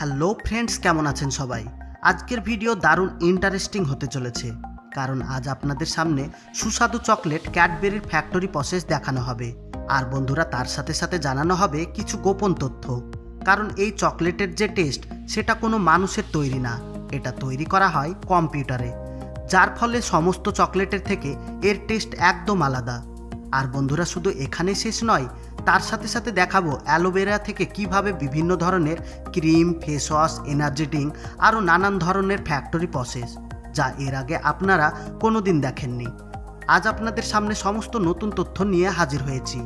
Hello friends, কেমন আছেন সবাই? আজকের ভিডিও দারুণ ইন্টারেস্টিং হতে চলেছে, কারণ আজ আপনাদের সামনে সুস্বাদু চকলেট ক্যাডবেরির ফ্যাক্টরি প্রসেস দেখানো হবে। আর বন্ধুরা, তার সাথে সাথে জানানো হবে কিছু গোপন তথ্য, কারণ এই চকলেটের যে টেস্ট সেটা কোনো মানুষের তৈরি না, এটা তৈরি করা হয় কম্পিউটারে, যার ফলে সমস্ত চকলেটের থেকে এর টেস্ট একদম আলাদা। আর বন্ধুরা, শুধু এখানে শেষ নয়, তার সাথে সাথে দেখাবো অ্যালোভেরা থেকে কিভাবে বিভিন্ন ধরনের cream, face wash, energy drink আরও নানান ধরনের ফ্যাক্টরি প্রসেস, যা এর আগে আপনারা কোনোদিন দেখেননি। আজ আপনাদের সামনে সমস্ত নতুন তথ্য নিয়ে হাজির হয়েছি,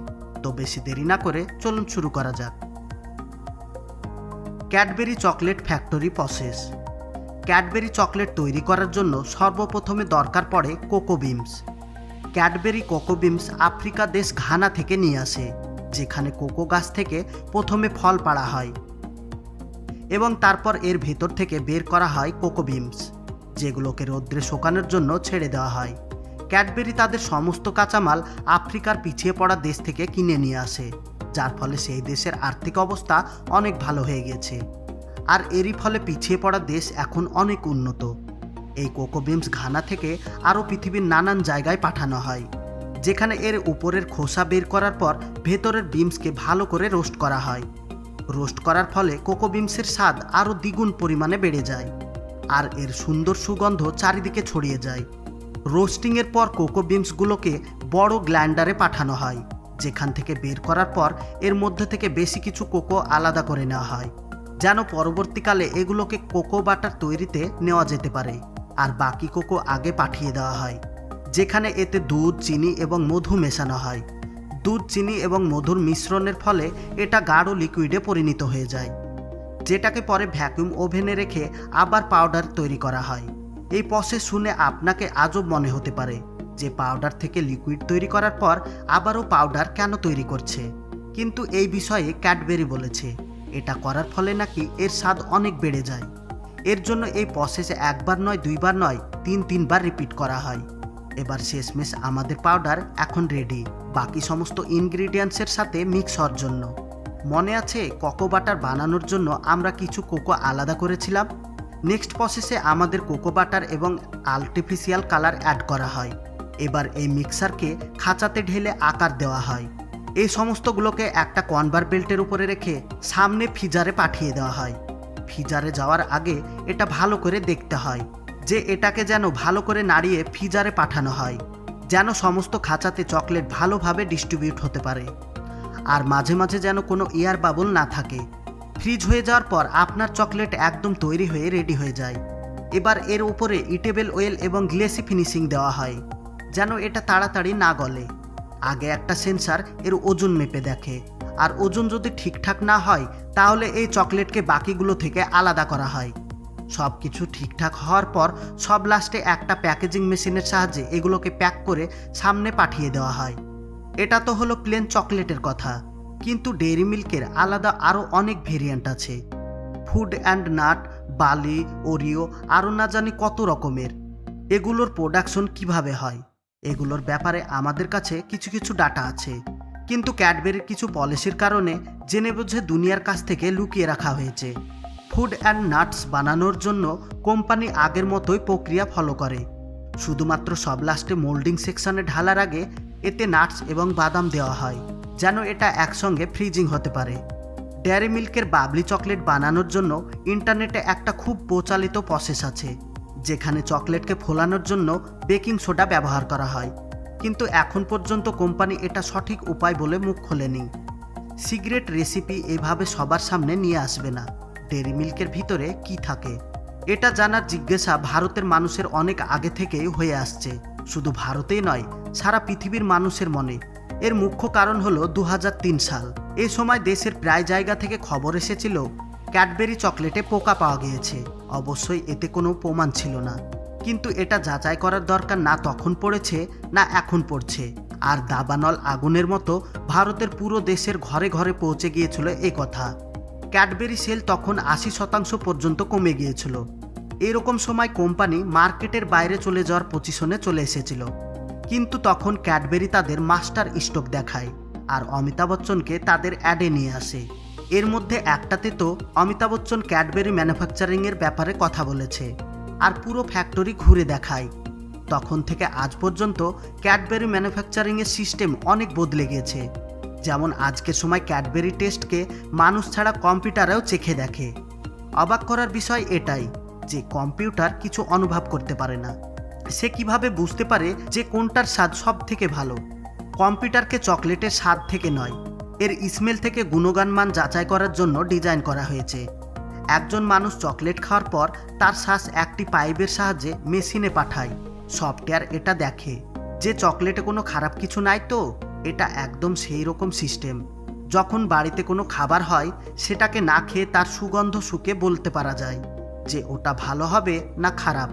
তো বেশি দেরি না করে চলুন শুরু করা যাক। Cadbury chocolate factory process. Cadbury chocolate তৈরি করার জন্য সর্বপ্রথমে দরকার পড়ে cocoa beans. Cadbury cocoa beans Africa দেশ ঘানা থেকে নিয়ে আসে, যেখানে কোকো গাছ থেকে প্রথমে ফল পাড়া হয় এবং তারপর এর ভেতর থেকে বের করা হয় কোকো বিনস, যেগুলোকে রৌদ্রে শুকানোর জন্য ছেড়ে দেওয়া হয়। ক্যাডবেরি তাদের সমস্ত কাঁচামাল আফ্রিকার পিছিয়ে পড়া দেশ থেকে কিনে নিয়ে আসে, যার ফলে সেই দেশের আর্থিক অবস্থা অনেক ভালো হয়ে গেছে, আর এরই ফলে পিছিয়ে পড়া দেশ এখন অনেক উন্নত। এই কোকো বিনস ঘানা থেকে আরও পৃথিবীর নানান জায়গায় পাঠানো হয়, যেখানে এর উপরের খোসা বের করার পর ভেতরের বিনসকে ভালো করে রোস্ট করা হয়। রোস্ট করার ফলে কোকো বিনসের স্বাদ আরও দ্বিগুণ পরিমাণে বেড়ে যায়, আর এর সুন্দর সুগন্ধ চারিদিকে ছড়িয়ে যায়। রোস্টিংয়ের পর কোকো বিনসগুলোকে বড় গ্রাইন্ডারে পাঠানো হয়, যেখান থেকে বের করার পর এর মধ্যে থেকে বেশি কিছু কোকো আলাদা করে নেওয়া হয়, যেন পরবর্তীকালে এগুলোকে কোকো বাটার তৈরিতে নেওয়া যেতে পারে। আর বাকি কোকো আগে পাঠিয়ে দেওয়া হয়, যেখানে এতে দুধ, চিনি এবং মধু মেশানো হয়। দুধ, চিনি এবং মধুর মিশ্রণের ফলে এটা গাঢ় লিকুইডে পরিণত হয়ে যায়, যেটাকে পরে ভ্যাকুয়াম ওভেনে রেখে আবার পাউডার তৈরি করা হয়। এই প্রসেস শুনে আপনাকে আজব মনে হতে পারে যে পাউডার থেকে লিকুইড তৈরি করার পর আবারও পাউডার কেন তৈরি করছে, কিন্তু এই বিষয়ে ক্যাডবেরি বলেছে এটা করার ফলে নাকি এর স্বাদ অনেক বেড়ে যায়। এর জন্য এই প্রসেসে একবার নয়, দুইবার নয়, তিনবার রিপিট করা হয়। এবার শেষমেশ আমাদের পাউডার এখন রেডি, বাকি সমস্ত ইনগ্রিডিয়েন্টসের সাথে মিক্স হওয়ার জন্য। মনে আছে কোকো বাটার বানানোর জন্য আমরা কিছু কোকো আলাদা করেছিলাম? নেক্সট প্রসেসে আমাদের কোকো বাটার এবং আর্টিফিশিয়াল কালার অ্যাড করা হয়। এবার এই মিক্সারকে খাঁচাতে ঢেলে আকার দেওয়া হয়। এই সমস্তগুলোকে একটা কনভার বেল্টের উপরে রেখে সামনে ফ্রিজারে পাঠিয়ে দেওয়া হয়। ফ্রিজারে যাওয়ার আগে এটা ভালো করে দেখতে হয় যে এটাকে যেন ভালো করে নাড়িয়ে ফ্রিজারে পাঠানো হয়, যেন সমস্ত খাঁচাতে চকলেট ভালোভাবে ডিস্ট্রিবিউট হতে পারে, আর মাঝে মাঝে যেন কোনো এয়ার বাবল না থাকে। ফ্রিজ হয়ে যাওয়ার পর আপনার চকলেট একদম তৈরি হয়ে রেডি হয়ে যায়। এবার এর উপরে ইটেবল অয়েল এবং গ্লেসি ফিনিশিং দেওয়া হয়, যেন এটা তাড়াতাড়ি না গলে। আগে একটা সেন্সার এর ওজন মেপে দেখে, আর ওজন যদি ঠিকঠাক না হয় তাহলে এই চকলেটকে বাকিগুলো থেকে আলাদা করা হয়। সব কিছু ঠিকঠাক হওয়ার পর সব লাস্টে একটা প্যাকেজিং মেশিনের সাহায্যে এগুলোকে প্যাক করে সামনে পাঠিয়ে দেওয়া হয়। এটা তো হলো প্লেন চকলেটের কথা, কিন্তু ডেইরি মিল্কের আলাদা আরও অনেক ভেরিয়েন্ট আছে। ফুড অ্যান্ড নাট, বালি, ওরিও, আরও না জানি কত রকমের। এগুলোর প্রোডাকশন কিভাবে হয় এগুলোর ব্যাপারে আমাদের কাছে কিছু কিছু ডাটা আছে, কিন্তু ক্যাডবেরির কিছু পলিসির কারণে জেনে বুঝে দুনিয়ার কাছ থেকে লুকিয়ে রাখা হয়েছে। ফুড অ্যান্ড নাটস বানানোর জন্য কোম্পানি আগের মতোই প্রক্রিয়া ফলো করে, শুধুমাত্র সব লাস্টে মোল্ডিং সেকশনে ঢালার আগে এতে নাটস এবং বাদাম দেওয়া হয়, যেন এটা একসঙ্গে ফ্রিজিং হতে পারে। ডেয়ারি মিল্কের বাবলি চকলেট বানানোর জন্য ইন্টারনেটে একটা খুব প্রচলিত প্রসেস আছে, যেখানে চকলেটকে ফোলানোর জন্য বেকিং সোডা ব্যবহার করা হয়, কিন্তু এখন পর্যন্ত কোম্পানি এটা সঠিক উপায় বলে মুখ খোলেনি। সিক্রেট রেসিপি এভাবে সবার সামনে নিয়ে আসবে না। ডেয়ারি মিল্কের ভিতরে কি থাকে এটা জানার জিজ্ঞাসা ভারতের মানুষের অনেক আগে থেকেই হয়ে আসছে, শুধু ভারতেই নয়, সারা পৃথিবীর মানুষের মনে। এর মুখ্য কারণ হলো 2003 সাল। এই সময় দেশের প্রায় জায়গা থেকে খবর এসেছিল ক্যাডবেরি চকলেটে পোকা পাওয়া গিয়েছে। অবশ্যই এতে কোনো প্রমাণ ছিল না, কিন্তু এটা যাচাই করার দরকার না তখন পড়েছে না এখন পড়ছে। আর দাবানল আগুনের মতো ভারতের পুরো দেশের ঘরে ঘরে পৌঁছে গিয়েছিল এ কথা। ক্যাডবেরি সেল তখন 80% পর্যন্ত কমে গিয়েছিল। এরকম সময় কোম্পানি মার্কেটের বাইরে চলে যাওয়ার পজিশনে চলে এসেছিল, কিন্তু তখন ক্যাডবেরি তাদের মাস্টার স্ট্রোক দেখায় আর অমিতাভ বচ্চনকে তাদের অ্যাডে নিয়ে আসে। এর মধ্যে একটাতে তো অমিতাভ বচ্চন ক্যাডবেরি ম্যানুফ্যাকচারিংয়ের ব্যাপারে কথা বলেছে আর পুরো ফ্যাক্টরি ঘুরে দেখায়। তখন থেকে আজ পর্যন্ত ক্যাডবেরি ম্যানুফ্যাকচারিংয়ের সিস্টেম অনেক বদলে গিয়েছে। যেমন আজকের সময় ক্যাডবেরি টেস্টকে মানুষ ছাড়া কম্পিউটারেও চেখে দেখে। অবাক করার বিষয় এটাই যে কম্পিউটার কিছু অনুভব করতে পারে না। সে কিভাবে বুঝতে পারে যে কোনটার স্বাদ সব থেকে ভালো? কম্পিউটারকে চকলেটের স্বাদ থেকে নয়, এর স্মেল থেকে গুণগান মান যাচাই করার জন্য ডিজাইন করা হয়েছে। একজন মানুষ চকলেট খাওয়ার পর তার শ্বাস একটি পাইপের সাহায্যে মেশিনে পাঠায়। সফটওয়্যার এটা দেখে যে চকলেটে কোনো খারাপ কিছু নাই তো। এটা একদম সেই রকম সিস্টেম। যখন বাড়িতে কোনো খাবার হয় সেটাকে না খেয়ে তার সুগন্ধ শুকে বলতে পারা যায় যে ওটা ভালো হবে না খারাপ।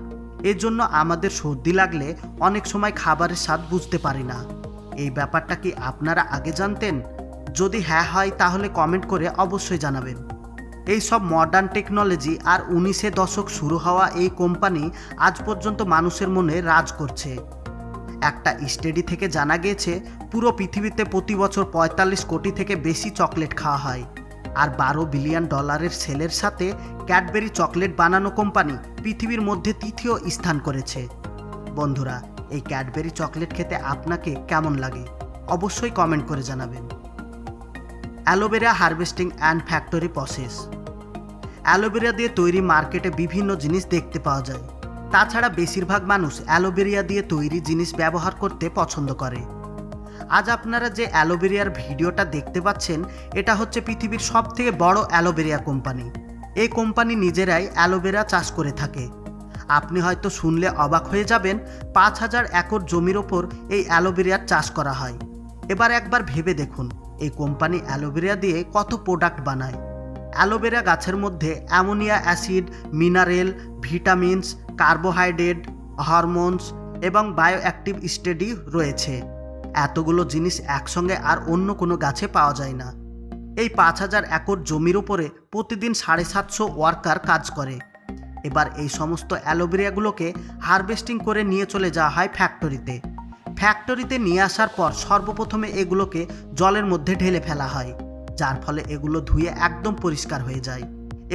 এর জন্য আমাদের সর্দি লাগলে অনেক সময় খাবারের স্বাদ বুঝতে পারি না। এই ব্যাপারটা কি আপনারা আগে জানতেন? যদি হ্যাঁ হয় তাহলে কমেন্ট করে অবশ্যই জানাবেন। এই সব মডার্ন টেকনোলজি আর 19 দশক শুরু হওয়া এই কোম্পানি আজ পর্যন্ত মানুষের মনে রাজ করছে। একটা স্টাডি থেকে জানা গিয়েছে পুরো পৃথিবীতে প্রতি বছর 45 কোটি থেকে বেশি চকলেট খাওয়া হয়। আর $12 বিলিয়ন সেলের সাথে ক্যাডবেরি চকলেট বানানো কোম্পানি পৃথিবীর মধ্যে তৃতীয় স্থান করেছে। বন্ধুরা, এই ক্যাডবেরি চকলেট খেতে আপনাকে কেমন লাগে অবশ্যই কমেন্ট করে জানাবেন। Aloe vera harvesting and factory process. Aloe vera দিয়ে তৈরি মার্কেটে বিভিন্ন জিনিস দেখতে পাওয়া যায়। তাছাড়া বেশিরভাগ মানুষ অ্যালোভেরা দিয়ে তৈরি জিনিস ব্যবহার করতে পছন্দ করে। আজ আপনারা যে অ্যালোভেরার ভিডিওটা দেখতে পাচ্ছেন এটা হচ্ছে পৃথিবীর সবথেকে বড় অ্যালোভেরা কোম্পানি। এই কোম্পানি নিজেরাই অ্যালোভেরা চাষ করে থাকে। আপনি হয়তো শুনলে অবাক হয়ে যাবেন, 5000 একর জমির ওপর এই অ্যালোভেরার চাষ করা হয়। এবার একবার ভেবে দেখুন এই কোম্পানি অ্যালোভেরা দিয়ে কত প্রোডাক্ট বানায়। অ্যালোভেরা গাছের মধ্যে ammonia acid, mineral, vitamins, carbohydrate, hormones এবং বায়োঅ্যাক্টিভ স্টেডি রয়েছে। এতগুলো জিনিস একসঙ্গে আর অন্য কোনো গাছে পাওয়া যায় না। এই 5000 একর জমির উপরে প্রতিদিন 750 ওয়ার্কার কাজ করে। এবার এই সমস্ত অ্যালোভেরাগুলোকে হারভেস্টিং করে নিয়ে চলে যাওয়া হয় ফ্যাক্টরিতে। ফ্যাক্টরিতে নিয়ে আসার পর সর্বপ্রথমে এগুলোকে জলের মধ্যে ঢেলে ফেলা হয়, যার ফলে এগুলো ধুয়ে একদম পরিষ্কার হয়ে যায়।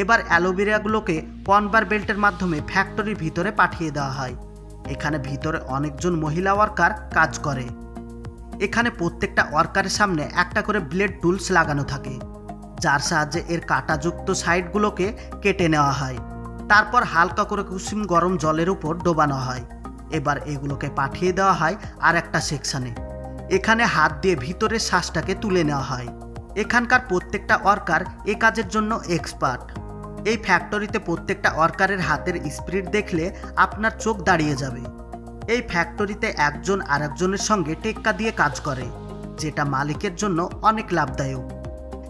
এবার অ্যালোভেরাগুলোকে কনভার বেল্টের মাধ্যমে ফ্যাক্টরির ভিতরে পাঠিয়ে দেওয়া হয়। এখানে ভিতরে অনেকজন মহিলা ওয়ার্কার কাজ করে। এখানে প্রত্যেকটা ওয়ার্কারের সামনে একটা করে ব্লেড টুলস লাগানো থাকে, যার সাহায্যে এর কাঁটাযুক্ত সাইডগুলোকে কেটে নেওয়া হয়। তারপর হালকা করে কুসুম গরম জলের উপর ডোবানো হয়। এবার এগুলোকে পাঠিয়ে দেওয়া হয় আর একটা সেকশানে। এখানে হাত দিয়ে ভিতরের শ্বাসটাকে তুলে নেওয়া হয়। এখানকার প্রত্যেকটা ওয়ার্কার এ কাজের জন্য এক্সপার্ট। এই ফ্যাক্টরিতে প্রত্যেকটা ওয়ার্কারের হাতের স্পিড দেখলে আপনার চোখ দাঁড়িয়ে যাবে। এই ফ্যাক্টরিতে একজন আরেকজনের সঙ্গে টেক্কা দিয়ে কাজ করে, যেটা মালিকের জন্য অনেক লাভদায়ক।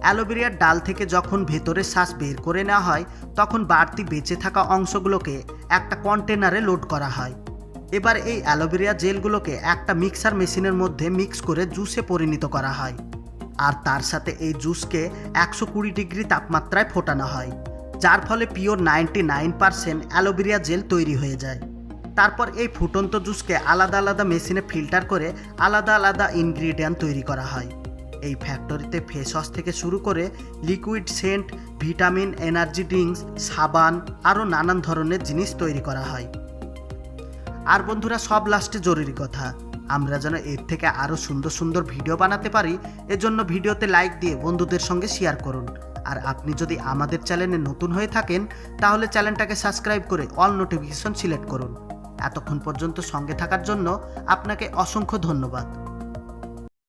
অ্যালোভেরার ডাল থেকে যখন ভেতরের শ্বাস বের করে নেওয়া হয় তখন বাড়তি বেঁচে থাকা অংশগুলোকে একটা কন্টেনারে লোড করা হয়। এবার এই অ্যালোভেরা জেলগুলোকে একটা মিক্সার মেশিনের মধ্যে মিক্স করে জুসে পরিণত করা হয়। আর তার সাথে এই জুসকে 120 ডিগ্রি তাপমাত্রায় ফোটানো হয়, যার ফলে পিওর 99% অ্যালোভেরা জেল তৈরি হয়ে যায়। তারপর এই ফুটন্ত জুসকে আলাদা আলাদা মেশিনে ফিল্টার করে আলাদা আলাদা ইনগ্রিডিয়েন্ট তৈরি করা হয়। এই ফ্যাক্টরিতে ফেস ওয়াশ থেকে শুরু করে liquid scent, vitamin, energy drinks, সাবান আরও নানান ধরনের জিনিস তৈরি করা হয়। আর বন্ধুরা, সব লাস্টে জরুরি কথা, আমরা যেন এর থেকে আরও সুন্দর সুন্দর ভিডিও বানাতে পারি, এজন্য ভিডিওতে লাইক দিয়ে বন্ধুদের সঙ্গে শেয়ার করুন। আর আপনি যদি আমাদের চ্যানেলে নতুন হয়ে থাকেন তাহলে চ্যানেলটাকে সাবস্ক্রাইব করে অল নোটিফিকেশন সিলেক্ট করুন। এতক্ষণ পর্যন্ত সঙ্গে থাকার জন্য আপনাকে অসংখ্য ধন্যবাদ।